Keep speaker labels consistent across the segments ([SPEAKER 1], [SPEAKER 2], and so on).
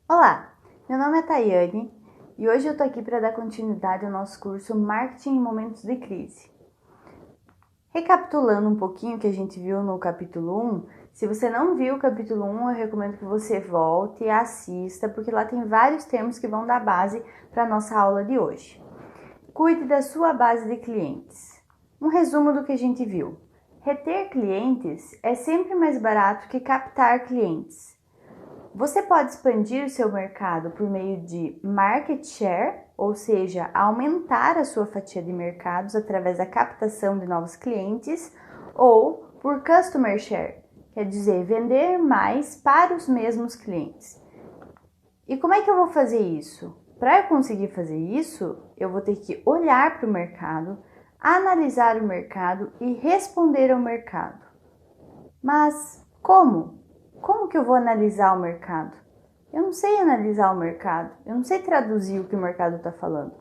[SPEAKER 1] Olá, meu nome é Tayane e hoje eu estou aqui para dar continuidade ao nosso curso Marketing em Momentos de Crise. Recapitulando um pouquinho o que a gente viu no capítulo 1, se você não viu o capítulo 1, eu recomendo que você volte e assista, porque lá tem vários termos que vão dar base para a nossa aula de hoje. Cuide da sua base de clientes. Um resumo do que a gente viu. Reter clientes é sempre mais barato que captar clientes. Você pode expandir o seu mercado por meio de market share, ou seja, aumentar a sua fatia de mercados através da captação de novos clientes, ou por customer share, quer dizer, vender mais para os mesmos clientes. E como é que eu vou fazer isso? Para eu conseguir fazer isso, eu vou ter que olhar para o mercado, analisar o mercado e responder ao mercado. Mas como? Como que eu vou analisar o mercado? Eu não sei analisar o mercado, eu não sei traduzir o que o mercado está falando.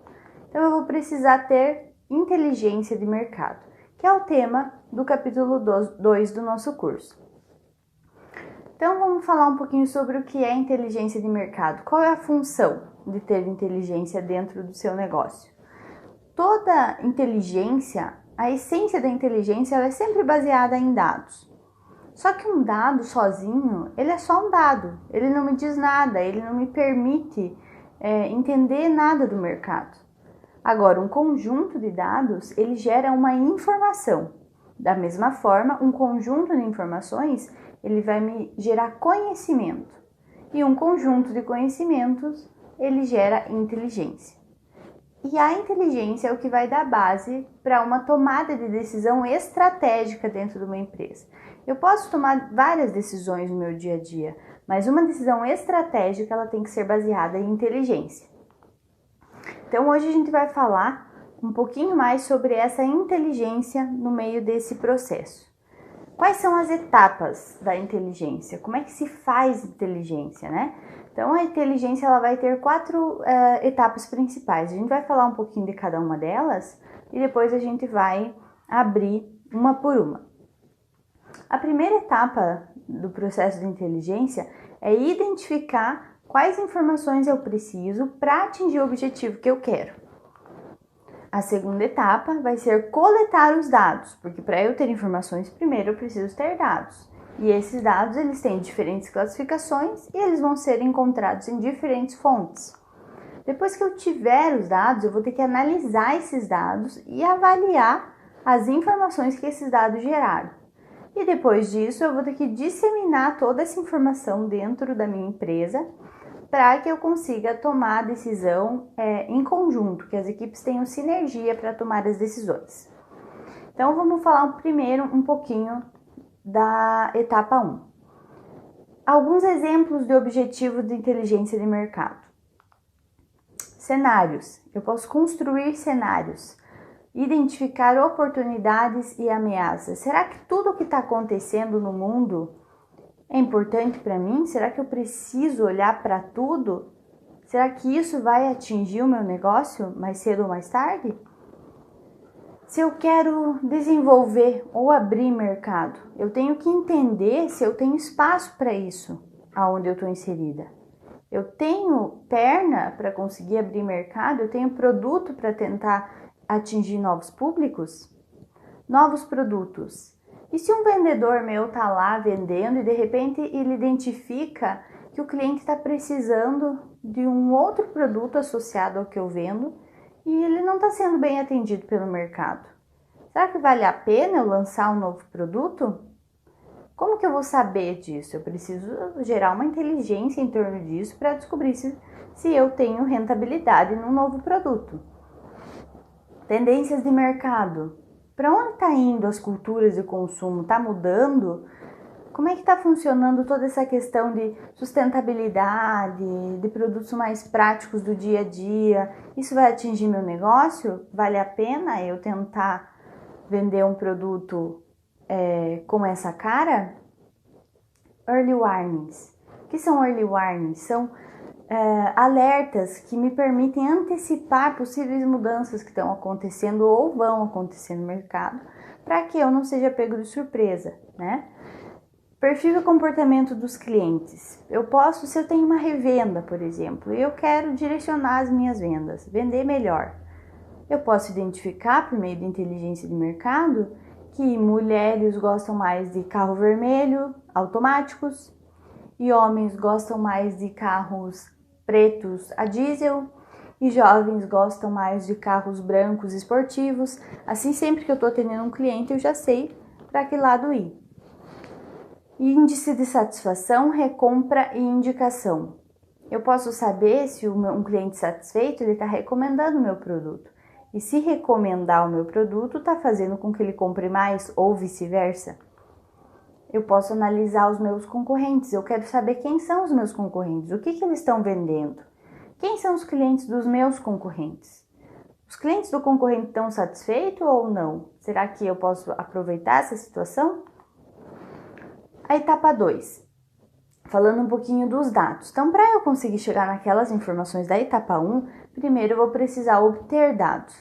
[SPEAKER 1] Então eu vou precisar ter inteligência de mercado, que é o tema do capítulo 2 do nosso curso. Então vamos falar um pouquinho sobre o que é inteligência de mercado. Qual é a função de ter inteligência dentro do seu negócio? Toda inteligência, a essência da inteligência, ela é sempre baseada em dados. Só que um dado sozinho, ele é só um dado, ele não me diz nada, ele não me permite entender nada do mercado. Agora, um conjunto de dados, ele gera uma informação. Da mesma forma, um conjunto de informações, ele vai me gerar conhecimento. E um conjunto de conhecimentos, ele gera inteligência. E a inteligência é o que vai dar base para uma tomada de decisão estratégica dentro de uma empresa. Eu posso tomar várias decisões no meu dia a dia, mas uma decisão estratégica ela tem que ser baseada em inteligência. Então hoje a gente vai falar um pouquinho mais sobre essa inteligência no meio desse processo. Quais são as etapas da inteligência? Como é que se faz inteligência, né? Então, a inteligência ela vai ter quatro etapas principais. A gente vai falar um pouquinho de cada uma delas e depois a gente vai abrir uma por uma. A primeira etapa do processo de inteligência é identificar quais informações eu preciso para atingir o objetivo que eu quero. A segunda etapa vai ser coletar os dados, porque para eu ter informações, primeiro eu preciso ter dados. E esses dados, eles têm diferentes classificações e eles vão ser encontrados em diferentes fontes. Depois que eu tiver os dados, eu vou ter que analisar esses dados e avaliar as informações que esses dados geraram. E depois disso, eu vou ter que disseminar toda essa informação dentro da minha empresa para que eu consiga tomar a decisão em conjunto, que as equipes tenham sinergia para tomar as decisões. Então, vamos falar primeiro um pouquinho da etapa 1. Alguns exemplos de objetivo de inteligência de mercado. Cenários. Eu posso construir cenários, identificar oportunidades e ameaças. Será que tudo o que está acontecendo no mundo é importante para mim? Será que eu preciso olhar para tudo? Será que isso vai atingir o meu negócio mais cedo ou mais tarde? Se eu quero desenvolver ou abrir mercado, eu tenho que entender se eu tenho espaço para isso aonde eu estou inserida. Eu tenho perna para conseguir abrir mercado? Eu tenho produto para tentar atingir novos públicos? Novos produtos. E se um vendedor meu está lá vendendo e de repente ele identifica que o cliente está precisando de um outro produto associado ao que eu vendo e ele não está sendo bem atendido pelo mercado? Será que vale a pena eu lançar um novo produto? Como que eu vou saber disso? Eu preciso gerar uma inteligência em torno disso para descobrir se eu tenho rentabilidade num novo produto. Tendências de mercado. Para onde está indo as culturas de consumo? Está mudando? Como é que está funcionando toda essa questão de sustentabilidade, de produtos mais práticos do dia a dia? Isso vai atingir meu negócio? Vale a pena eu tentar vender um produto com essa cara? Early warnings. O que são early warnings? São alertas que me permitem antecipar possíveis mudanças que estão acontecendo ou vão acontecer no mercado, para que eu não seja pego de surpresa, né? Perfil e comportamento dos clientes. Se eu tenho uma revenda, por exemplo, e eu quero direcionar as minhas vendas, vender melhor, eu posso identificar por meio de inteligência de mercado que mulheres gostam mais de carro vermelho, automáticos, e homens gostam mais de carros pretos a diesel, e jovens gostam mais de carros brancos esportivos. Assim, sempre que eu estou atendendo um cliente, eu já sei para que lado ir. Índice de satisfação, recompra e indicação. Eu posso saber se um cliente satisfeito ele está recomendando o meu produto. E se recomendar o meu produto, está fazendo com que ele compre mais ou vice-versa. Eu posso analisar os meus concorrentes. Eu quero saber quem são os meus concorrentes, o que eles estão vendendo. Quem são os clientes dos meus concorrentes? Os clientes do concorrente estão satisfeitos ou não? Será que eu posso aproveitar essa situação? A etapa 2, falando um pouquinho dos dados. Então, para eu conseguir chegar naquelas informações da etapa 1, primeiro eu vou precisar obter dados.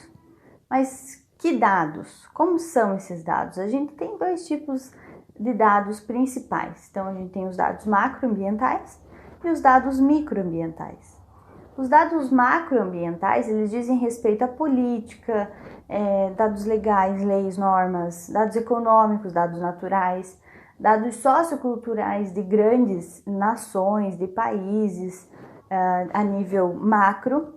[SPEAKER 1] Mas que dados? Como são esses dados? A gente tem dois tipos de dados principais. Então, a gente tem os dados macroambientais e os dados microambientais. Os dados macroambientais, eles dizem respeito à política, dados legais, leis, normas, dados econômicos, dados naturais, dados socioculturais de grandes nações, de países a nível macro,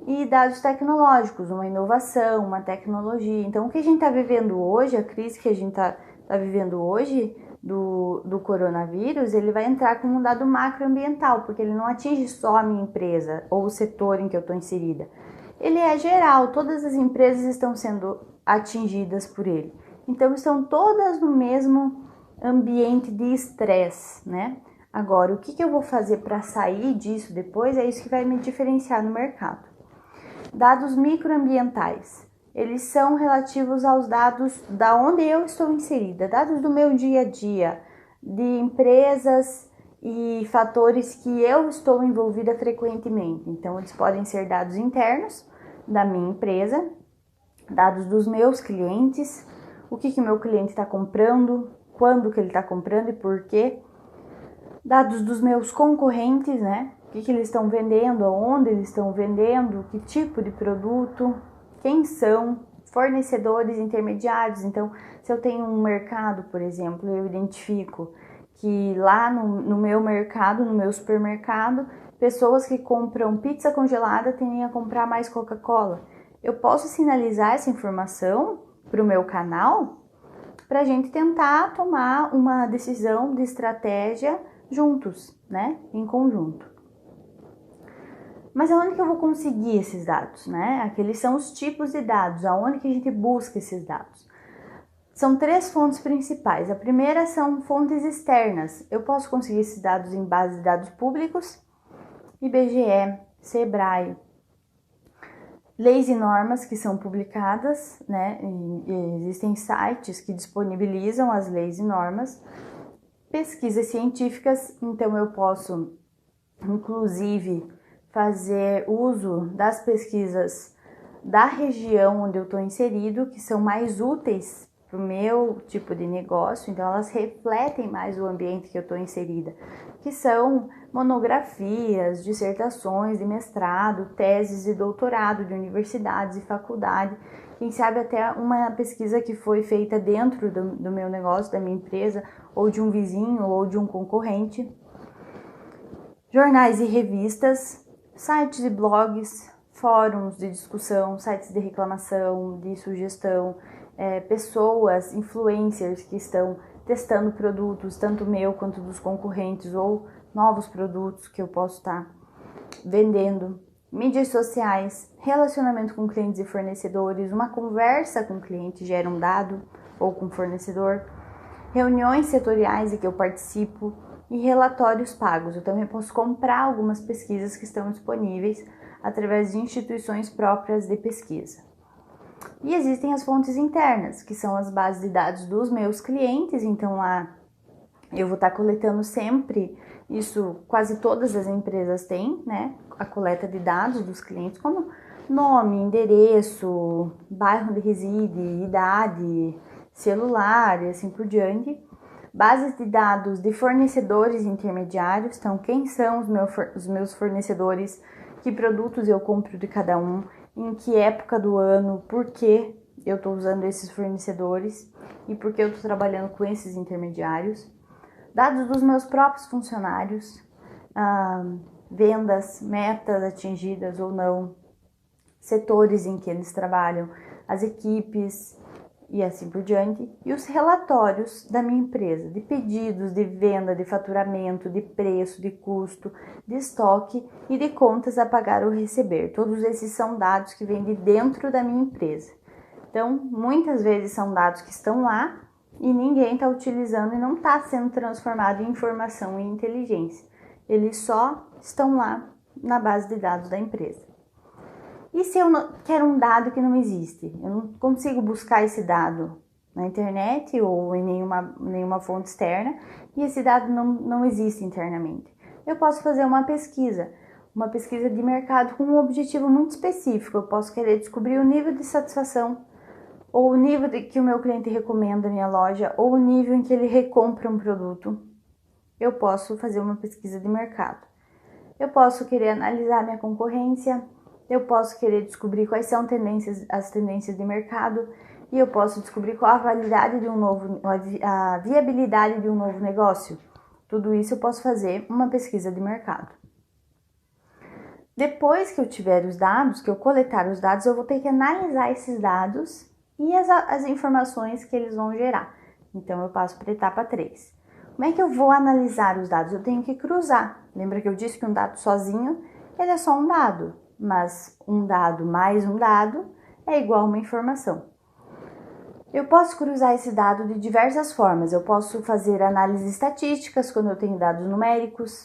[SPEAKER 1] e dados tecnológicos, uma inovação, uma tecnologia. Então, o que a gente está vivendo hoje, a crise que a gente está vivendo hoje do coronavírus, ele vai entrar como um dado macroambiental, porque ele não atinge só a minha empresa ou o setor em que eu estou inserida. Ele é geral, todas as empresas estão sendo atingidas por ele. Então, estão todas no mesmo ambiente de estresse, né? Agora, o que eu vou fazer para sair disso depois é isso que vai me diferenciar no mercado. Dados microambientais. Eles são relativos aos dados da onde eu estou inserida, dados do meu dia a dia, de empresas e fatores que eu estou envolvida frequentemente. Então, eles podem ser dados internos da minha empresa, dados dos meus clientes, o que meu cliente está comprando, quando que ele está comprando e por quê. Dados dos meus concorrentes, né? O que eles estão vendendo, aonde eles estão vendendo, que tipo de produto, quem são, fornecedores intermediários. Então, se eu tenho um mercado, por exemplo, eu identifico que lá no meu mercado, no meu supermercado, pessoas que compram pizza congelada tendem a comprar mais Coca-Cola. Eu posso sinalizar essa informação para o meu canal para a gente tentar tomar uma decisão de estratégia juntos, né? Em conjunto. Mas aonde que eu vou conseguir esses dados, né? Aqueles são os tipos de dados, aonde que a gente busca esses dados. São 3 fontes principais. A primeira são fontes externas. Eu posso conseguir esses dados em base de dados públicos, IBGE, Sebrae, leis e normas que são publicadas, né? E existem sites que disponibilizam as leis e normas, pesquisas científicas, então eu posso, inclusive, fazer uso das pesquisas da região onde eu estou inserido, que são mais úteis para o meu tipo de negócio, então elas refletem mais o ambiente que eu estou inserida, que são monografias, dissertações de mestrado, teses de doutorado de universidades e faculdade, quem sabe até uma pesquisa que foi feita dentro do meu negócio, da minha empresa, ou de um vizinho, ou de um concorrente. Jornais e revistas, sites e blogs, fóruns de discussão, sites de reclamação, de sugestão, pessoas, influencers que estão testando produtos, tanto meu quanto dos concorrentes, ou novos produtos que eu posso estar vendendo, mídias sociais, relacionamento com clientes e fornecedores, uma conversa com o cliente gera um dado, ou com o fornecedor, reuniões setoriais em que eu participo, e relatórios pagos. Eu também posso comprar algumas pesquisas que estão disponíveis através de instituições próprias de pesquisa. E existem as fontes internas, que são as bases de dados dos meus clientes, então lá eu vou estar coletando sempre, isso quase todas as empresas têm, né? A coleta de dados dos clientes, como nome, endereço, bairro onde reside, idade, celular e assim por diante. bases de dados de fornecedores intermediários, então quem são os meus fornecedores, que produtos eu compro de cada um, em que época do ano, por que eu estou usando esses fornecedores e por que eu estou trabalhando com esses intermediários. Dados dos meus próprios funcionários, vendas, metas atingidas ou não, setores em que eles trabalham, as equipes e assim por diante, e os relatórios da minha empresa, de pedidos, de venda, de faturamento, de preço, de custo, de estoque e de contas a pagar ou receber. Todos esses são dados que vêm de dentro da minha empresa. Então, muitas vezes são dados que estão lá e ninguém está utilizando e não está sendo transformado em informação e inteligência. Eles só estão lá na base de dados da empresa. E se eu quero um dado que não existe? Eu não consigo buscar esse dado na internet ou em nenhuma fonte externa e esse dado não existe internamente. Eu posso fazer uma pesquisa de mercado com um objetivo muito específico. Eu posso querer descobrir o nível de satisfação ou o nível que o meu cliente recomenda a minha loja ou o nível em que ele recompra um produto. Eu posso fazer uma pesquisa de mercado. Eu posso querer analisar a minha concorrência. Eu posso querer descobrir quais são as tendências de mercado e eu posso descobrir qual a validade a viabilidade de um novo negócio. Tudo isso eu posso fazer uma pesquisa de mercado. Depois que eu tiver os dados, que eu coletar os dados, eu vou ter que analisar esses dados e as informações que eles vão gerar. Então eu passo para a etapa 3. Como é que eu vou analisar os dados? Eu tenho que cruzar. Lembra que eu disse que um dado sozinho, ele é só um dado. Mas um dado mais um dado é igual a uma informação. Eu posso cruzar esse dado de diversas formas. Eu posso fazer análises estatísticas quando eu tenho dados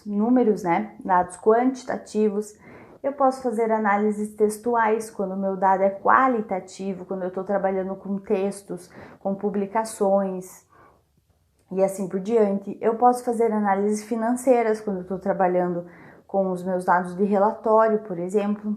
[SPEAKER 1] números, dados quantitativos. Eu posso fazer análises textuais quando o meu dado é qualitativo, quando eu estou trabalhando com textos, com publicações e assim por diante. Eu posso fazer análises financeiras quando eu estou trabalhando com os meus dados de relatório, por exemplo.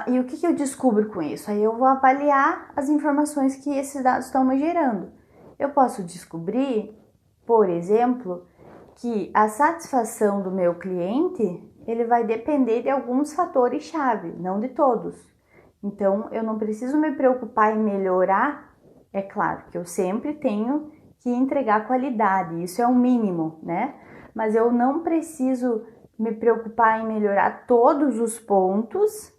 [SPEAKER 1] E o que eu descubro com isso? Aí eu vou avaliar as informações que esses dados estão me gerando. Eu posso descobrir, por exemplo, que a satisfação do meu cliente, ele vai depender de alguns fatores-chave, não de todos. Então, eu não preciso me preocupar em melhorar. É claro que eu sempre tenho que entregar qualidade, isso é o mínimo, né? Mas eu não preciso me preocupar em melhorar todos os pontos,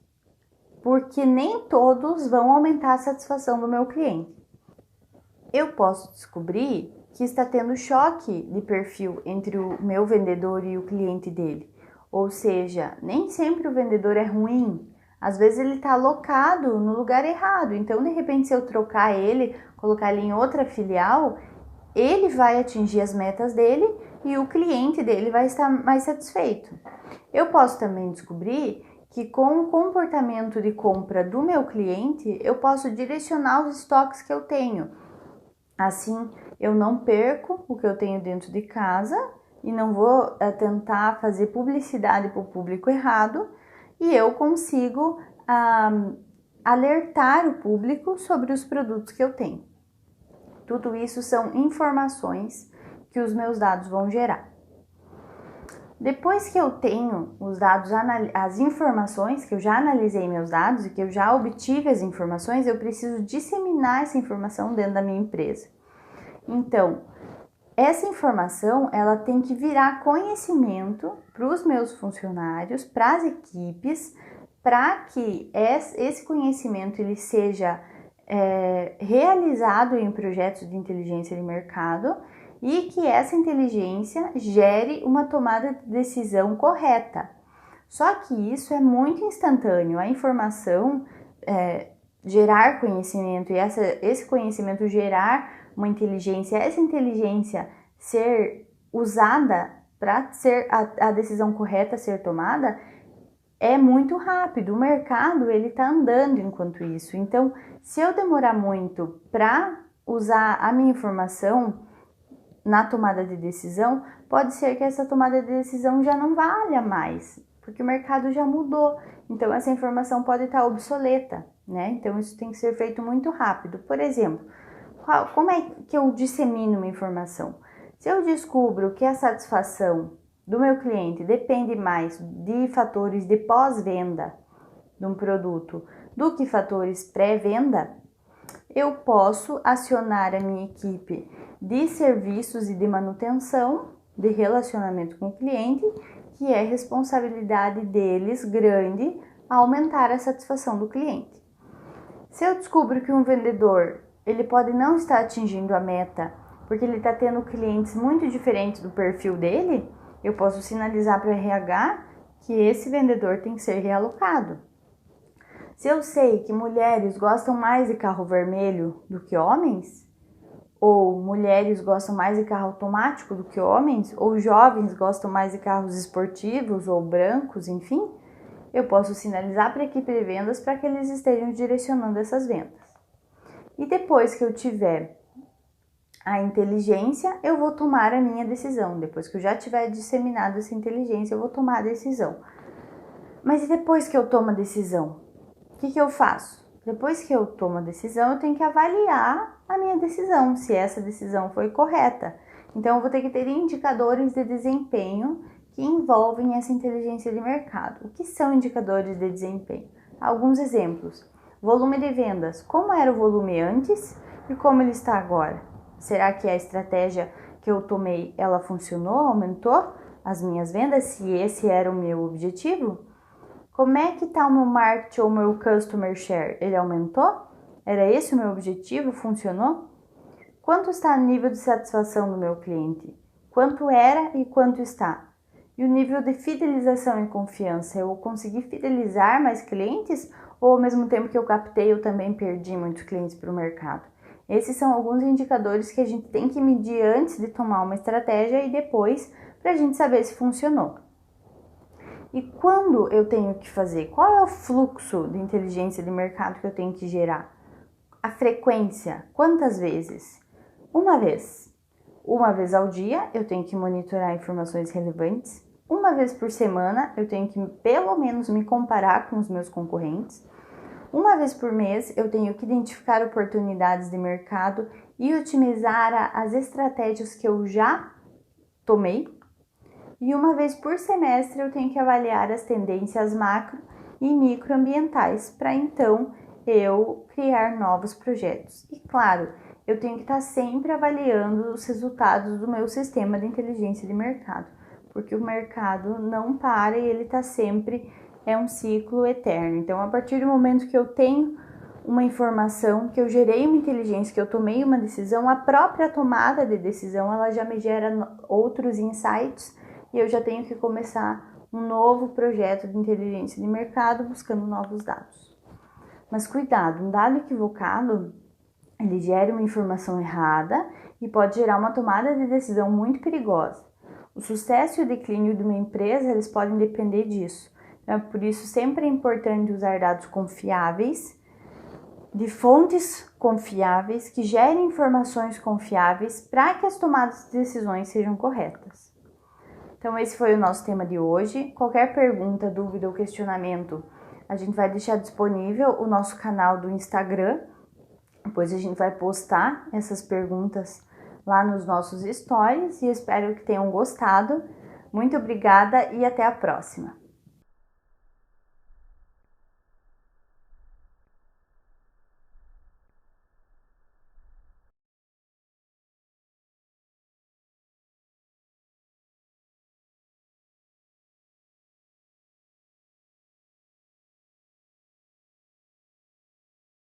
[SPEAKER 1] porque nem todos vão aumentar a satisfação do meu cliente. Eu posso descobrir que está tendo choque de perfil entre o meu vendedor e o cliente dele. Ou seja, nem sempre o vendedor é ruim. Às vezes ele está alocado no lugar errado. Então, de repente, se eu trocar ele, colocar ele em outra filial, ele vai atingir as metas dele e o cliente dele vai estar mais satisfeito. Eu posso também descobrir que com o comportamento de compra do meu cliente, eu posso direcionar os estoques que eu tenho. Assim, eu não perco o que eu tenho dentro de casa e não vou tentar fazer publicidade para o público errado e eu consigo alertar o público sobre os produtos que eu tenho. Tudo isso são informações que os meus dados vão gerar. Depois que eu tenho os dados, as informações, que eu já analisei meus dados e que eu já obtive as informações, eu preciso disseminar essa informação dentro da minha empresa. Então, essa informação, ela tem que virar conhecimento para os meus funcionários, para as equipes, para que esse conhecimento ele seja realizado em projetos de inteligência de mercado e que essa inteligência gere uma tomada de decisão correta. Só que isso é muito instantâneo. A informação gerar conhecimento e esse conhecimento gerar uma inteligência, essa inteligência ser usada para ser a decisão correta ser tomada, é muito rápido. O mercado ele está andando enquanto isso. Então, se eu demorar muito para usar a minha informação na tomada de decisão, pode ser que essa tomada de decisão já não valha mais, porque o mercado já mudou. Então, essa informação pode estar obsoleta, né? Então, isso tem que ser feito muito rápido. Por exemplo, como é que eu dissemino uma informação? Se eu descubro que a satisfação do meu cliente depende mais de fatores de pós-venda de um produto do que fatores pré-venda, eu posso acionar a minha equipe de serviços e de manutenção de relacionamento com o cliente, que é responsabilidade deles grande a aumentar a satisfação do cliente. Se eu descubro que um vendedor ele pode não estar atingindo a meta porque ele está tendo clientes muito diferentes do perfil dele, eu posso sinalizar para o RH que esse vendedor tem que ser realocado. Se eu sei que mulheres gostam mais de carro vermelho do que homens, ou mulheres gostam mais de carro automático do que homens, ou jovens gostam mais de carros esportivos ou brancos, enfim, eu posso sinalizar para a equipe de vendas para que eles estejam direcionando essas vendas. E depois que eu tiver a inteligência, eu vou tomar a minha decisão. Depois que eu já tiver disseminado essa inteligência, eu vou tomar a decisão. Mas e depois que eu tomo a decisão? O que eu faço? Depois que eu tomo a decisão, eu tenho que avaliar a minha decisão, se essa decisão foi correta. Então, eu vou ter que ter indicadores de desempenho que envolvem essa inteligência de mercado. O que são indicadores de desempenho? Alguns exemplos. Volume de vendas. Como era o volume antes e como ele está agora? Será que a estratégia que eu tomei, ela funcionou, aumentou as minhas vendas, se esse era o meu objetivo? Como é que está o meu market ou o meu customer share? Ele aumentou? Era esse o meu objetivo? Funcionou? Quanto está o nível de satisfação do meu cliente? Quanto era e quanto está? E o nível de fidelização e confiança? Eu consegui fidelizar mais clientes ou ao mesmo tempo que eu captei, eu também perdi muitos clientes para o mercado? Esses são alguns indicadores que a gente tem que medir antes de tomar uma estratégia e depois para a gente saber se funcionou. E quando eu tenho que fazer? Qual é o fluxo de inteligência de mercado que eu tenho que gerar? A frequência, quantas vezes? Uma vez. Uma vez ao dia eu tenho que monitorar informações relevantes. Uma vez por semana eu tenho que pelo menos me comparar com os meus concorrentes. Uma vez por mês eu tenho que identificar oportunidades de mercado e otimizar as estratégias que eu já tomei. E uma vez por semestre eu tenho que avaliar as tendências macro e microambientais para então eu criar novos projetos. E claro, eu tenho que estar sempre avaliando os resultados do meu sistema de inteligência de mercado, porque o mercado não para e ele está sempre, é um ciclo eterno. Então, a partir do momento que eu tenho uma informação, que eu gerei uma inteligência, que eu tomei uma decisão, a própria tomada de decisão, ela já me gera outros insights e eu já tenho que começar um novo projeto de inteligência de mercado buscando novos dados. Mas cuidado, um dado equivocado, ele gera uma informação errada e pode gerar uma tomada de decisão muito perigosa. O sucesso e o declínio de uma empresa, eles podem depender disso. Então, por isso, sempre é importante usar dados confiáveis, de fontes confiáveis, que gerem informações confiáveis para que as tomadas de decisões sejam corretas. Então, esse foi o nosso tema de hoje. Qualquer pergunta, dúvida ou questionamento, a gente vai deixar disponível o nosso canal do Instagram. Depois a gente vai postar essas perguntas lá nos nossos stories e espero que tenham gostado. Muito obrigada e até a próxima!